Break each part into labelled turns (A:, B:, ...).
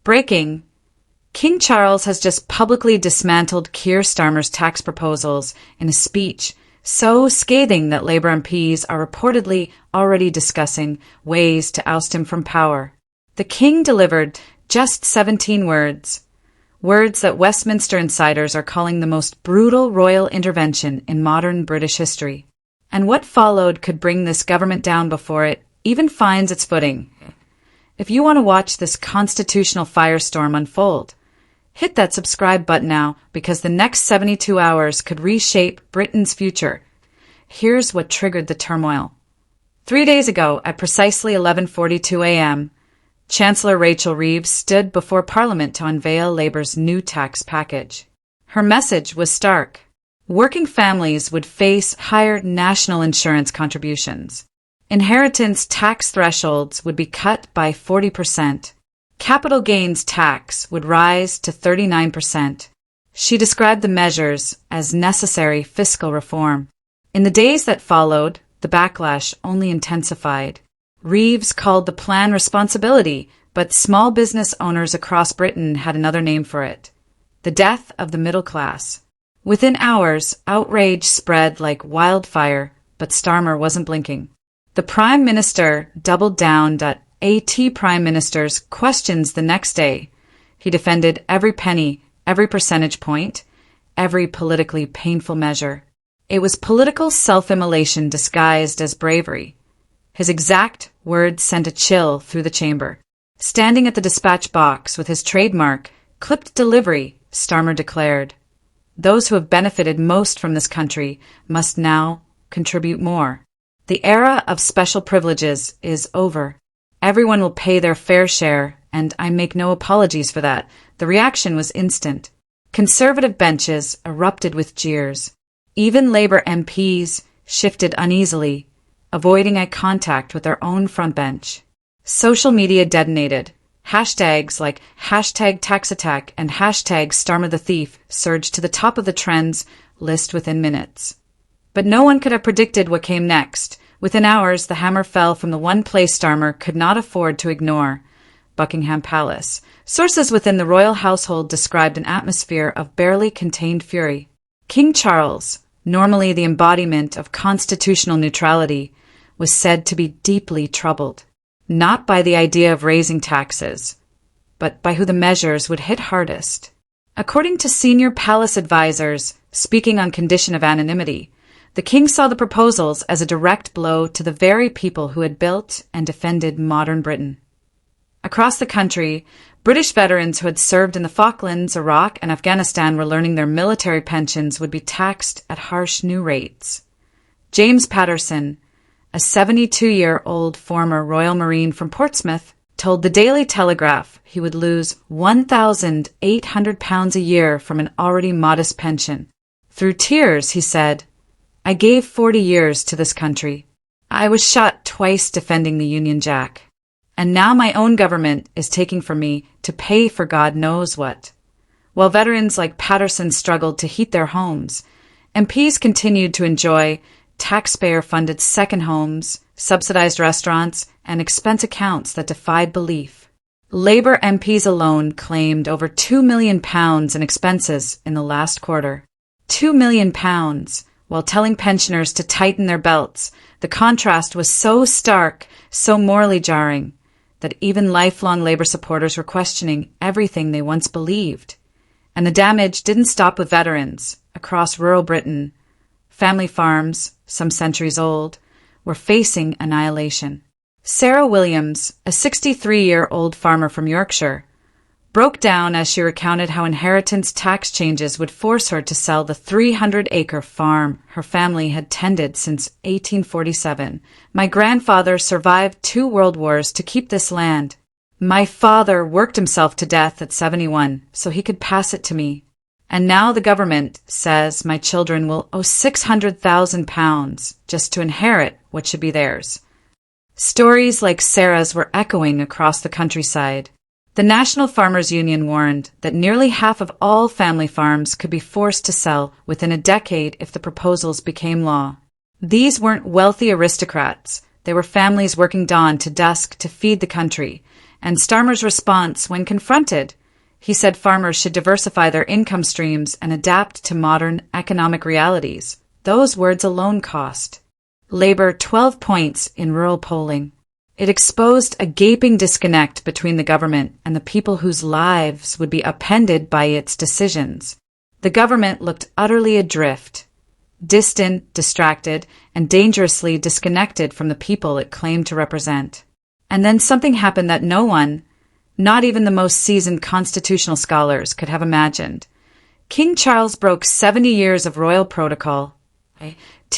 A: Breaking. King Charles has just publicly dismantled Keir Starmer's tax proposals in a speech so scathing that Labour MPs are reportedly already discussing ways to oust him from power. The King delivered just 17 words that Westminster insiders are calling the most brutal royal intervention in modern British history. And what followed could bring this government down before it even finds its footing. If you want to watch this constitutional firestorm unfold, hit that subscribe button now, because the next 72 hours could reshape Britain's future. Here's what triggered the turmoil. 3 days ago, at precisely 11:42 a.m., Chancellor Rachel Reeves stood before Parliament to unveil Labour's new tax package. Her message was stark. Working families would face higher national insurance contributions. Inheritance tax thresholds would be cut by 40%. Capital gains tax would rise to 39%. She described the measures as necessary fiscal reform. In the days that followed, the backlash only intensified. Reeves called the plan responsibility, but small business owners across Britain had another name for it: the death of the middle class. Within hours, outrage spread like wildfire, but Starmer wasn't blinking. The Prime Minister doubled down. AT Prime Minister's questions the next day. He defended every penny, every percentage point, every politically painful measure. It was political self-immolation disguised as bravery. His exact words sent a chill through the chamber. Standing at the dispatch box with his trademark, clipped delivery, Starmer declared, "Those who have benefited most from this country must now contribute more. The era of special privileges is over. Everyone will pay their fair share, and I make no apologies for that." The reaction was instant. Conservative benches erupted with jeers. Even Labour MPs shifted uneasily, avoiding eye contact with their own front bench. Social media detonated. Hashtags like #TaxAttack and #StarmerTheThief surged to the top of the trends list within minutes. But no one could have predicted what came next. Within hours, the hammer fell from the one place Starmer could not afford to ignore: Buckingham Palace. Sources within the royal household described an atmosphere of barely contained fury. King Charles, normally the embodiment of constitutional neutrality, was said to be deeply troubled, not by the idea of raising taxes, but by who the measures would hit hardest. According to senior palace advisors, speaking on condition of anonymity, the king saw the proposals as a direct blow to the very people who had built and defended modern Britain. Across the country, British veterans who had served in the Falklands, Iraq, and Afghanistan were learning their military pensions would be taxed at harsh new rates. James Patterson, a 72-year-old former Royal Marine from Portsmouth, told the Daily Telegraph he would lose £1,800 a year from an already modest pension. Through tears, he said, "I gave 40 years to this country. I was shot twice defending the Union Jack. And now my own government is taking from me to pay for God knows what." While veterans like Patterson struggled to heat their homes, MPs continued to enjoy taxpayer-funded second homes, subsidized restaurants, and expense accounts that defied belief. Labour MPs alone claimed over £2 million in expenses in the last quarter. £2 million, while telling pensioners to tighten their belts. The contrast was so stark, so morally jarring, that even lifelong Labour supporters were questioning everything they once believed. And the damage didn't stop with veterans. Across rural Britain, family farms, some centuries old, were facing annihilation. Sarah Williams, a 63-year-old farmer from Yorkshire, broke down as she recounted how inheritance tax changes would force her to sell the 300-acre farm her family had tended since 1847. "My grandfather survived 2 world wars to keep this land. My father worked himself to death at 71 so he could pass it to me. And now the government says my children will owe £600,000 just to inherit what should be theirs." Stories like Sarah's were echoing across the countryside. The National Farmers Union warned that nearly half of all family farms could be forced to sell within a decade if the proposals became law. These weren't wealthy aristocrats. They were families working dawn to dusk to feed the country, And Starmer's response when confronted, he said farmers should diversify their income streams and adapt to modern economic realities. Those words alone cost Labour 12 points in rural polling. It exposed a gaping disconnect between the government and the people whose lives would be upended by its decisions. The government looked utterly adrift, distant, distracted, and dangerously disconnected from the people it claimed to represent. And then something happened that no one, not even the most seasoned constitutional scholars, could have imagined. King Charles broke 70 years of royal protocol.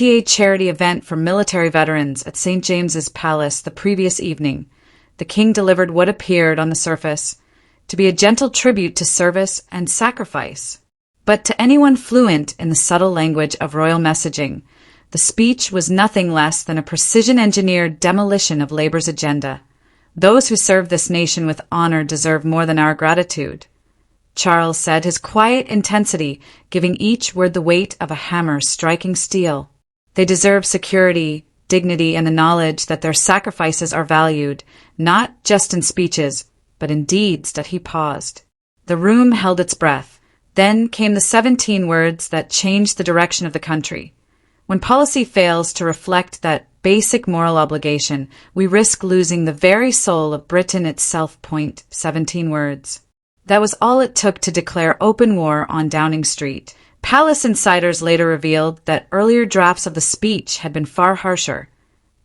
A: A charity event for military veterans at St. James's Palace the previous evening. The king delivered what appeared on the surface to be a gentle tribute to service and sacrifice. But to anyone fluent in the subtle language of royal messaging, the speech was nothing less than a precision-engineered demolition of Labour's agenda. Those who serve this nation with honor deserve more than our gratitude, Charles said, his quiet intensity giving each word the weight of a hammer striking steel. They deserve security, dignity, and the knowledge that their sacrifices are valued, not just in speeches, but in deeds. That he paused. The room held its breath. Then came the 17 words that changed the direction of the country. When policy fails to reflect that basic moral obligation, we risk losing the very soul of Britain itself. 17 words. That was all it took to declare open war on Downing Street. Palace insiders later revealed that earlier drafts of the speech had been far harsher,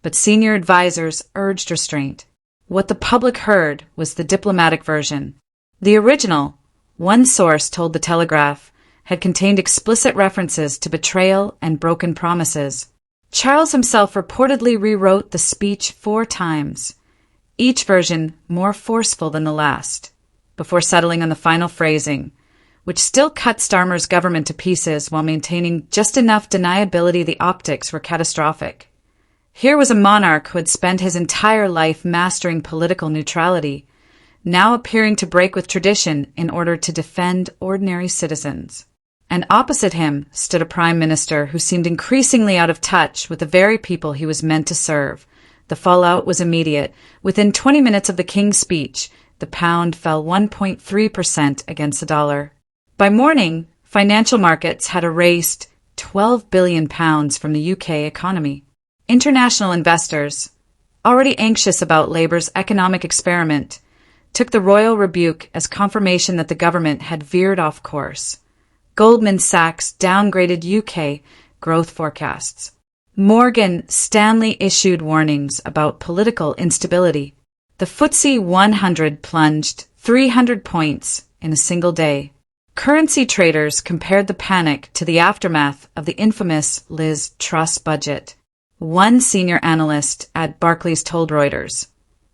A: but senior advisors urged restraint. What the public heard was the diplomatic version. The original, one source told the Telegraph, had contained explicit references to betrayal and broken promises. Charles himself reportedly rewrote the speech 4 times, each version more forceful than the last, before settling on the final phrasing, which still cut Starmer's government to pieces while maintaining just enough deniability the optics were catastrophic. Here was a monarch who had spent his entire life mastering political neutrality, now appearing to break with tradition in order to defend ordinary citizens. And opposite him stood a prime minister who seemed increasingly out of touch with the very people he was meant to serve. The fallout was immediate. Within 20 minutes of the king's speech, the pound fell 1.3% against the dollar. By morning, financial markets had erased £12 billion from the UK economy. International investors, already anxious about Labour's economic experiment, took the royal rebuke as confirmation that the government had veered off course. Goldman Sachs downgraded UK growth forecasts. Morgan Stanley issued warnings about political instability. The FTSE 100 plunged 300 points in a single day. Currency traders compared the panic to the aftermath of the infamous Liz Truss budget. One senior analyst at Barclays told Reuters,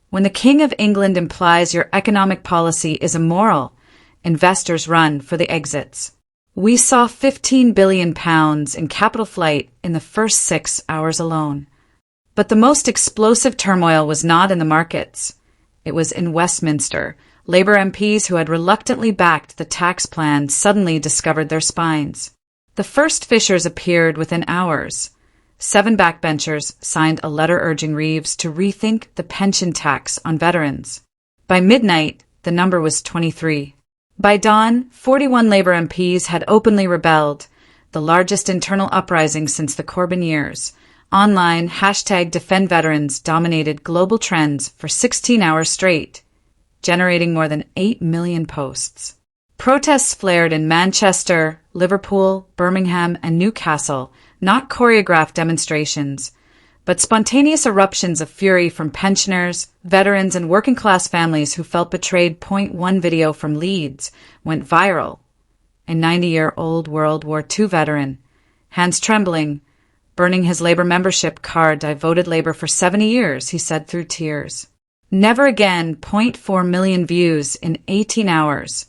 A: "When the King of England implies your economic policy is immoral, investors run for the exits." We saw £15 billion in capital flight in the first 6 hours alone. But the most explosive turmoil was not in the markets. It was in Westminster. Labour MPs who had reluctantly backed the tax plan suddenly discovered their spines. The first fissures appeared within hours. 7 backbenchers signed a letter urging Reeves to rethink the pension tax on veterans. By midnight, the number was 23. By dawn, 41 Labour MPs had openly rebelled, the largest internal uprising since the Corbyn years. Online, #DefendVeterans dominated global trends for 16 hours straight, generating more than 8 million posts. Protests flared in Manchester, Liverpool, Birmingham, and Newcastle, not choreographed demonstrations, but spontaneous eruptions of fury from pensioners, veterans, and working-class families who felt betrayed. One video from Leeds went viral. A 90-year-old World War II veteran, hands trembling, burning his Labour membership card. "I voted Labour for 70 years, he said through tears. Never again. 0.4 million views in 18 hours.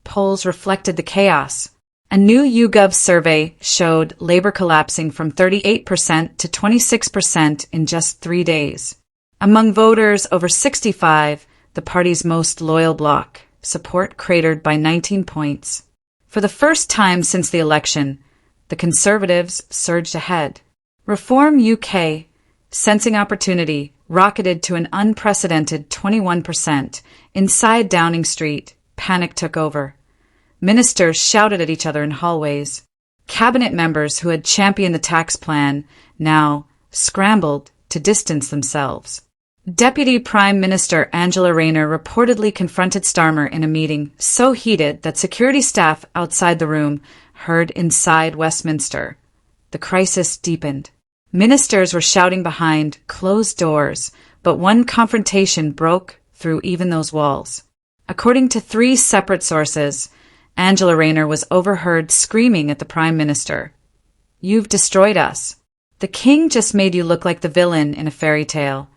A: Polls reflected the chaos. A new YouGov survey showed Labour collapsing from 38% to 26% in just 3 days. Among voters over 65, the party's most loyal bloc, support cratered by 19 points. For the first time since the election, the Conservatives surged ahead. Reform UK, sensing opportunity, rocketed to an unprecedented 21%. Inside Downing Street, panic took over. Ministers shouted at each other in hallways. Cabinet members who had championed the tax plan now scrambled to distance themselves. Deputy Prime Minister Angela Rayner reportedly confronted Starmer in a meeting so heated that security staff outside the room heard inside Westminster. The crisis deepened. Ministers were shouting behind closed doors, but one confrontation broke through even those walls. According to 3 separate sources, Angela Rayner was overheard screaming at the Prime Minister, "You've destroyed us. The king just made you look like the villain in a fairy tale,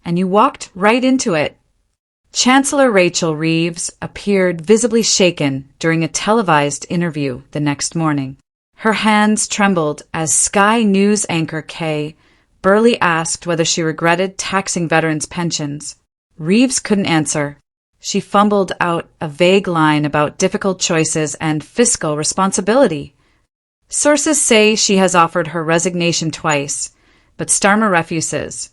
A: and you walked right into it." Chancellor Rachel Reeves appeared visibly shaken during a televised interview the next morning. Her hands trembled as Sky News anchor Kay Burley asked whether she regretted taxing veterans' pensions. Reeves couldn't answer. She fumbled out a vague line about difficult choices and fiscal responsibility. Sources say she has offered her resignation twice, but Starmer refuses,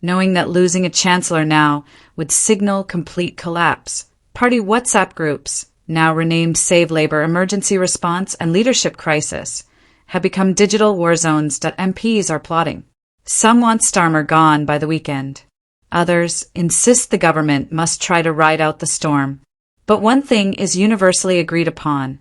A: knowing that losing a chancellor now would signal complete collapse. Party WhatsApp groups, now renamed Save Labour Emergency Response and Leadership Crisis, have become digital war zones that MPs are plotting. Some want Starmer gone by the weekend. Others insist the government must try to ride out the storm. But one thing is universally agreed upon.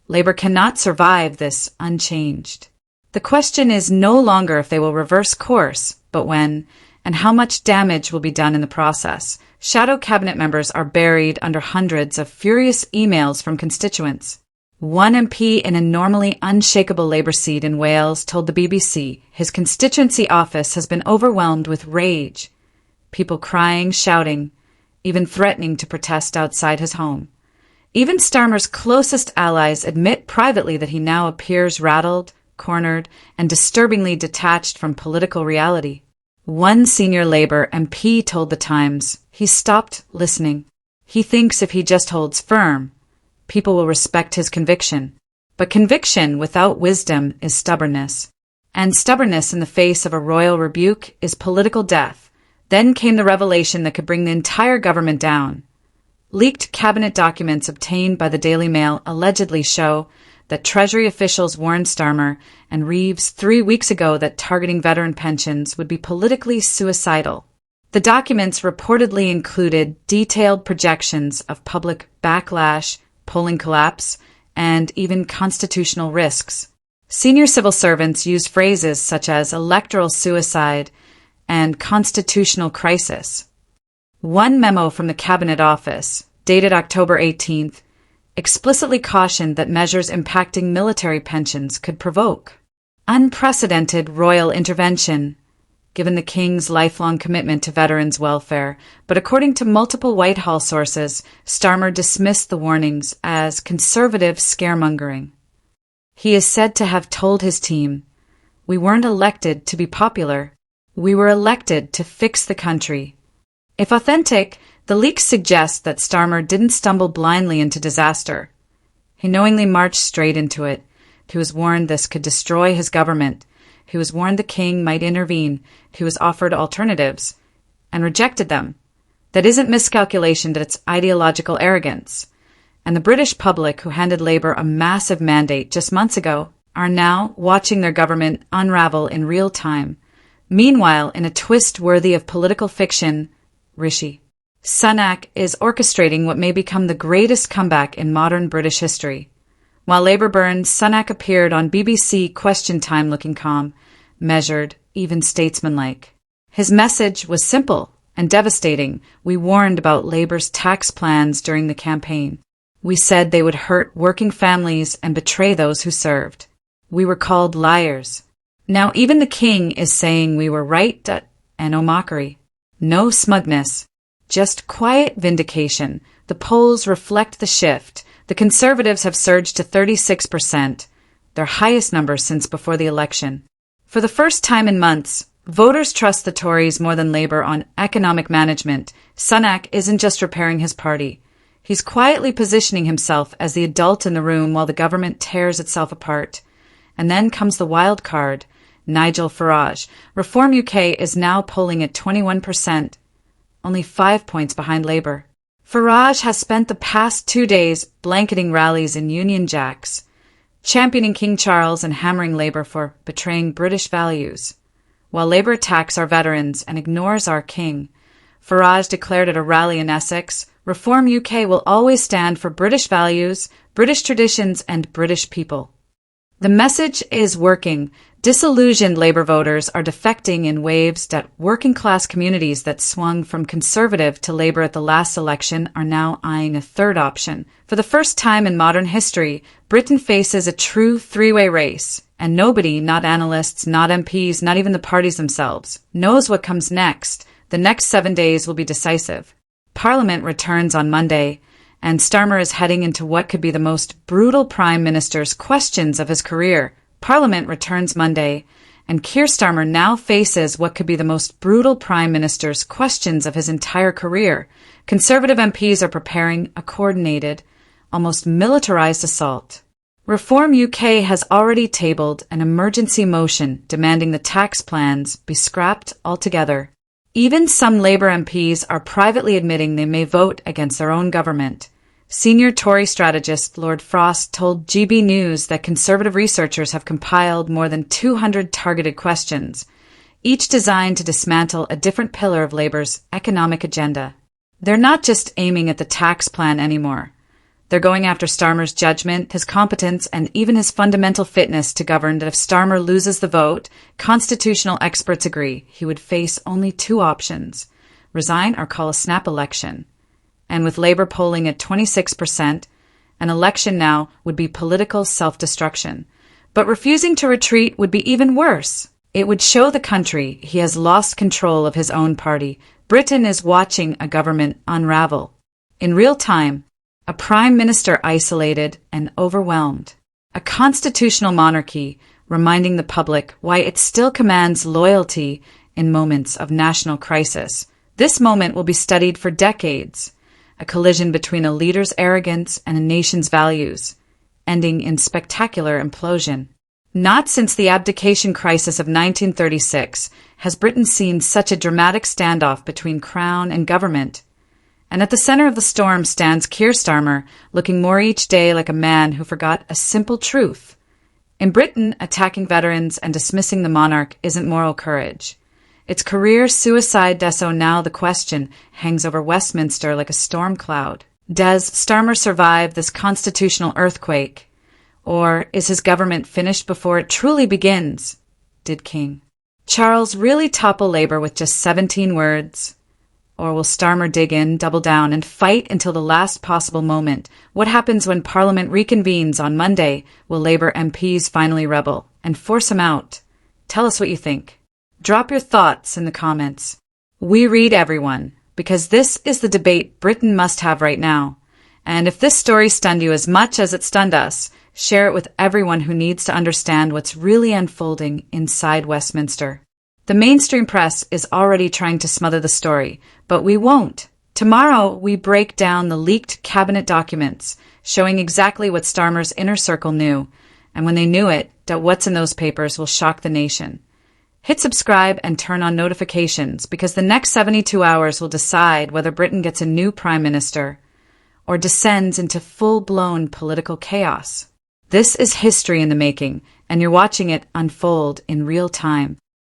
A: Labour cannot survive this unchanged. The question is no longer if they will reverse course, but when, and how much damage will be done in the process. Shadow cabinet members are buried under hundreds of furious emails from constituents. One MP in a normally unshakable Labour seat in Wales told the BBC his constituency office has been overwhelmed with rage. People crying, shouting, even threatening to protest outside his home. Even Starmer's closest allies admit privately that he now appears rattled, cornered, and disturbingly detached from political reality. One senior Labour MP told The Times he stopped listening. He thinks if he just holds firm, people will respect his conviction. But conviction without wisdom is stubbornness. And stubbornness in the face of a royal rebuke is political death. Then came the revelation that could bring the entire government down. Leaked cabinet documents obtained by the Daily Mail allegedly show that Treasury officials warned Starmer and Reeves 3 weeks ago that targeting veteran pensions would be politically suicidal. The documents reportedly included detailed projections of public backlash, polling collapse, and even constitutional risks. Senior civil servants used phrases such as electoral suicide and constitutional crisis. One memo from the Cabinet Office, dated October 18th, explicitly cautioned that measures impacting military pensions could provoke unprecedented royal intervention, given the King's lifelong commitment to veterans' welfare. But according to multiple Whitehall sources, Starmer dismissed the warnings as conservative scaremongering. He is said to have told his team, "We weren't elected to be popular. We were elected to fix the country." If authentic, the leaks suggest that Starmer didn't stumble blindly into disaster. He knowingly marched straight into it. He was warned this could destroy his government. He was warned the king might intervene. He was offered alternatives and rejected them. That isn't miscalculation, that it's ideological arrogance. And the British public, who handed Labour a massive mandate just months ago, are now watching their government unravel in real time. Meanwhile, in a twist worthy of political fiction, Rishi Sunak is orchestrating what may become the greatest comeback in modern British history. While Labour burned, Sunak appeared on BBC Question Time looking calm, measured, even statesmanlike. His message was simple and devastating. We warned about Labour's tax plans during the campaign. We said they would hurt working families and betray those who served. We were called liars. Now even the king is saying we were right, and no mockery. No smugness. Just quiet vindication. The polls reflect the shift. The Conservatives have surged to 36%, their highest number since before the election. For the first time in months, voters trust the Tories more than Labour on economic management. Sunak isn't just repairing his party. He's quietly positioning himself as the adult in the room while the government tears itself apart. And then comes the wild card. Nigel Farage. Reform UK is now polling at 21%, only 5 points behind Labour. Farage has spent the past 2 days blanketing rallies in Union Jacks, championing King Charles and hammering Labour for betraying British values. While Labour attacks our veterans and ignores our King, Farage declared at a rally in Essex, Reform UK will always stand for British values, British traditions and British people. The message is working. Disillusioned Labour voters are defecting in waves that working-class communities that swung from Conservative to Labour at the last election are now eyeing a third option. For the first time in modern history, Britain faces a true three-way race, and nobody, not analysts, not MPs, not even the parties themselves, knows what comes next. The next 7 days will be decisive. Parliament returns on Monday, and Starmer is heading into what could be the most brutal Prime Minister's questions of his career. Parliament returns Monday, and Keir Starmer now faces what could be the most brutal Prime Minister's questions of his entire career. Conservative MPs are preparing a coordinated, almost militarized assault. Reform UK has already tabled an emergency motion demanding the tax plans be scrapped altogether. Even some Labour MPs are privately admitting they may vote against their own government. Senior Tory strategist Lord Frost told GB News that Conservative researchers have compiled more than 200 targeted questions, each designed to dismantle a different pillar of Labour's economic agenda. They're not just aiming at the tax plan anymore. They're going after Starmer's judgment, his competence, and even his fundamental fitness to govern. That if Starmer loses the vote, constitutional experts agree he would face only two options: resign or call a snap election. And with Labour polling at 26%, an election now would be political self-destruction. But refusing to retreat would be even worse. It would show the country he has lost control of his own party. Britain is watching a government unravel. In real time, a prime minister isolated and overwhelmed. A constitutional monarchy reminding the public why it still commands loyalty in moments of national crisis. This moment will be studied for decades. A collision between a leader's arrogance and a nation's values, ending in spectacular implosion. Not since the abdication crisis of 1936 has Britain seen such a dramatic standoff between crown and government. And at the center of the storm stands Keir Starmer, looking more each day like a man who forgot a simple truth. In Britain, attacking veterans and dismissing the monarch isn't moral courage. It's career suicide. So now the question hangs over Westminster like a storm cloud. Does Starmer survive this constitutional earthquake? Or is his government finished before it truly begins? Did King Charles really topple Labour with just 17 words? Or will Starmer dig in, double down, and fight until the last possible moment? What happens when Parliament reconvenes on Monday? Will Labour MPs finally rebel and force him out? Tell us what you think. Drop your thoughts in the comments. We read everyone, because this is the debate Britain must have right now. And if this story stunned you as much as it stunned us, share it with everyone who needs to understand what's really unfolding inside Westminster. The mainstream press is already trying to smother the story, but we won't. Tomorrow, we break down the leaked cabinet documents, showing exactly what Starmer's inner circle knew, and when they knew it, that what's in those papers will shock the nation. Hit subscribe and turn on notifications, because the next 72 hours will decide whether Britain gets a new prime minister or descends into full-blown political chaos. This is history in the making, and you're watching it unfold in real time.